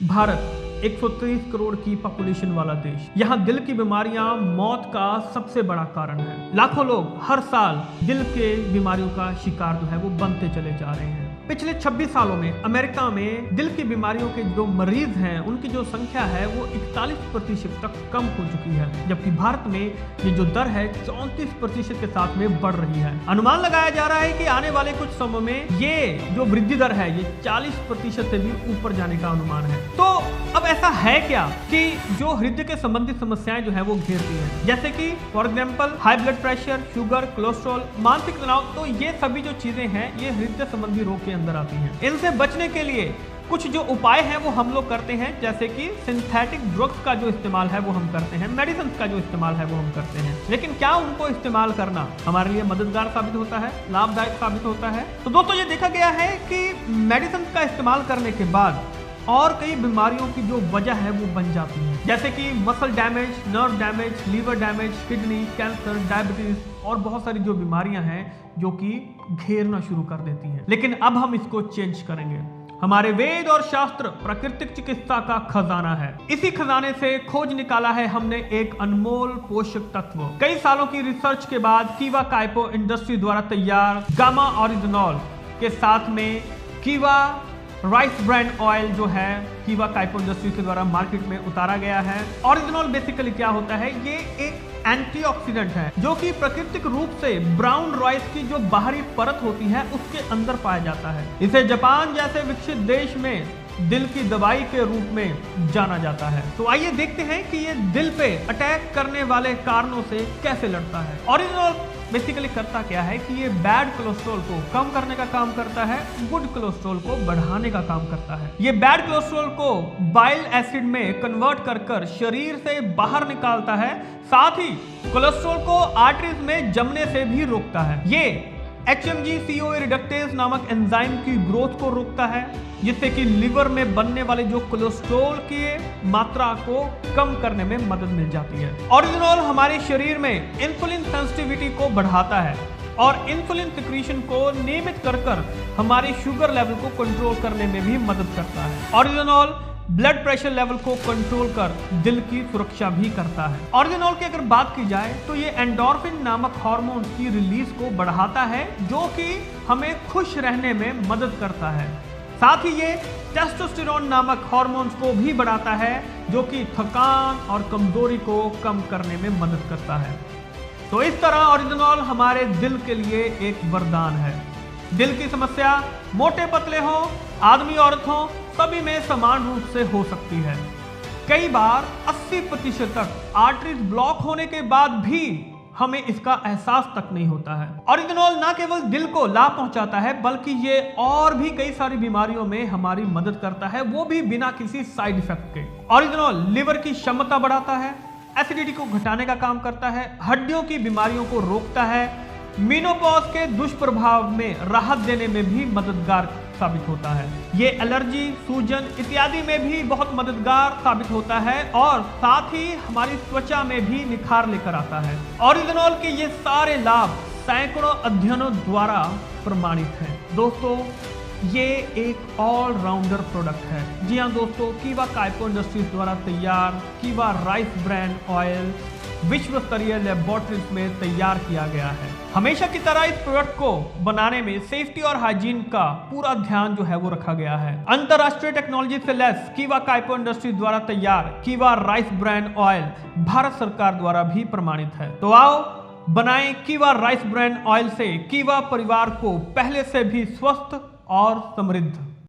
भारत 130 करोड़ की पॉपुलेशन वाला देश। यहाँ दिल की बीमारियां मौत का सबसे बड़ा कारण है। लाखों लोग हर साल दिल के बीमारियों का शिकार जो है वो बनते चले जा रहे हैं। पिछले 26 सालों में अमेरिका में दिल की बीमारियों के जो मरीज हैं उनकी जो संख्या है वो 41% तक कम हो चुकी है, जबकि भारत में ये जो दर है 34% के साथ में बढ़ रही है। अनुमान लगाया जा रहा है कि आने वाले कुछ समय में ये जो वृद्धि दर है ये 40% से भी ऊपर जाने का अनुमान है। तो अब ऐसा है क्या कि जो हृदय के संबंधित समस्याएं जो है वो घेरती हैं, जैसे कि for example high blood pressure, sugar, cholesterol, मानसिक तनाव। तो ये सभी जो चीजें हैं ये हृदय संबंधी रोग के अंदर आती हैं। इनसे बचने के लिए कुछ जो उपाय हैं वो हम लोग करते हैं, जैसे कि सिंथेटिक ड्रग्स का जो इस्तेमाल है वो हम करते हैं, मेडिसिन का जो इस्तेमाल है वो हम करते हैं। लेकिन क्या उनको इस्तेमाल करना हमारे लिए मददगार साबित होता है, लाभदायक साबित होता है? तो दोस्तों ये देखा गया है कि मेडिसिन का इस्तेमाल करने के बाद और कई बीमारियों की जो वजह है वो बन जाती है, जैसे कि muscle damage, nerve damage, liver damage, kidney, cancer, diabetes और बहुत सारी जो बीमारियां हैं जो कि घेरना शुरू कर देती हैं। लेकिन अब हम इसको चेंज करेंगे। हमारे वेद और शास्त्र प्राकृतिक चिकित्सा का खजाना है। इसी खजाने से खोज निकाला है हमने एक अनमोल पोषक तत्व। कई सालों की रिसर्च के बाद कीवा काइपो इंडस्ट्री द्वारा तैयार गामा ओरिजिनॉल के साथ में कीवा राइस ब्रांड ऑयल जो है कीवा काइपो इंडस्ट्री के द्वारा मार्केट में उतारा गया है। ओरिजिनॉल बेसिकली क्या होता है? ये एक एंटीऑक्सीडेंट है जो कि प्राकृतिक रूप से ब्राउन राइस की जो बाहरी परत होती है उसके अंदर पाया जाता है। इसे जापान जैसे विकसित देश में दिल की दवाई के रूप में जाना जाता है। तो आइए देखते हैं कि ये दिल पे अटैक करने वाले कारणों से कैसे लड़ता है। ओरिजिनॉल बेसिकली करता क्या है कि ये बैड कोलेस्ट्रॉल को कम करने का काम करता है, गुड कोलेस्ट्रॉल को बढ़ाने का काम करता है। ये बैड कोलेस्ट्रॉल को बाइल एसिड में कन्वर्ट कर शरीर से बाहर निकालता है, साथ ही कोलेस्ट्रॉल को आर्टरीज में जमने से भी रोकता है। ये HMG-CoA रिडक्टेज नामक एंजाइम की ग्रोथ को रोकता है, जिससे कि लिवर में बनने वाले जो कोलेस्ट्रॉल की मात्रा को कम करने में मदद मिल जाती है। ओरिजिनॉल हमारे शरीर में इंसुलिन सेंसिटिविटी को बढ़ाता है और इंसुलिन सिक्रीशन को नियमित कर हमारे शुगर लेवल को कंट्रोल करने में भी मदद करता है। ओरिजिनॉल ब्लड प्रेशर लेवल को कंट्रोल कर दिल की सुरक्षा भी करता है। ओरिजिनॉल की अगर बात की जाए तो ये एंडोर्फिन नामक हार्मोन की रिलीज को बढ़ाता है, जो कि हमें खुश रहने में मदद करता है। साथ ही ये टेस्टोस्टेरोन नामक हार्मोन्स को भी बढ़ाता है, जो कि थकान और कमजोरी को कम करने में मदद करता है। तो इस तरह ओरिजिनॉल हमारे दिल के लिए एक वरदान है। दिल की समस्या मोटे पतले हो, आदमी औरत हो, सभी में समान रूप से हो सकती है। कई बार 80% तक आर्टरीज ब्लॉक होने के बाद भी हमें इसका एहसास तक नहीं होता है। ओरिजिनॉल न केवल दिल को लाभ पहुंचाता है, बल्कि ये और भी कई सारी बीमारियों में हमारी मदद करता है, वो भी बिना किसी साइड इफेक्ट के। ओरिजिनॉल लिवर की क्षमता बढ़ाता है, एसिडिटी को घटाने का काम करता है, हड्डियों की बीमारियों को रोकता है, मेनोपॉज के दुष्प्रभाव में राहत देने में भी मददगार साबित होता है। ये एलर्जी, सूजन इत्यादि में भी बहुत मददगार साबित होता है और साथ ही हमारी त्वचा में भी निखार लेकर आता है। ओरिजिनॉल के ये सारे लाभ सैकड़ों अध्ययनों द्वारा प्रमाणित हैं। दोस्तों ये एक ऑलराउंडर प्रोडक्ट है। जी हाँ दोस्तों, कीवा काइपो इंडस्ट्रीज द्वारा तैयार कीवा राइस ब्रांड ऑयल विश्व स्तरीय लेबोरेटरीज में तैयार किया गया है। हमेशा की तरह इस प्रोडक्ट को बनाने में सेफ्टी और हाइजीन का पूरा ध्यान जो है वो रखा गया है। अंतरराष्ट्रीय टेक्नोलॉजी से लैस कीवा काइपो इंडस्ट्रीज द्वारा तैयार कीवा राइस ब्रांड ऑयल भारत सरकार द्वारा भी प्रमाणित है। तो आओ बनाएं कीवा राइस ब्रांड ऑयल से कीवा परिवार को पहले से भी स्वस्थ और समृद्ध।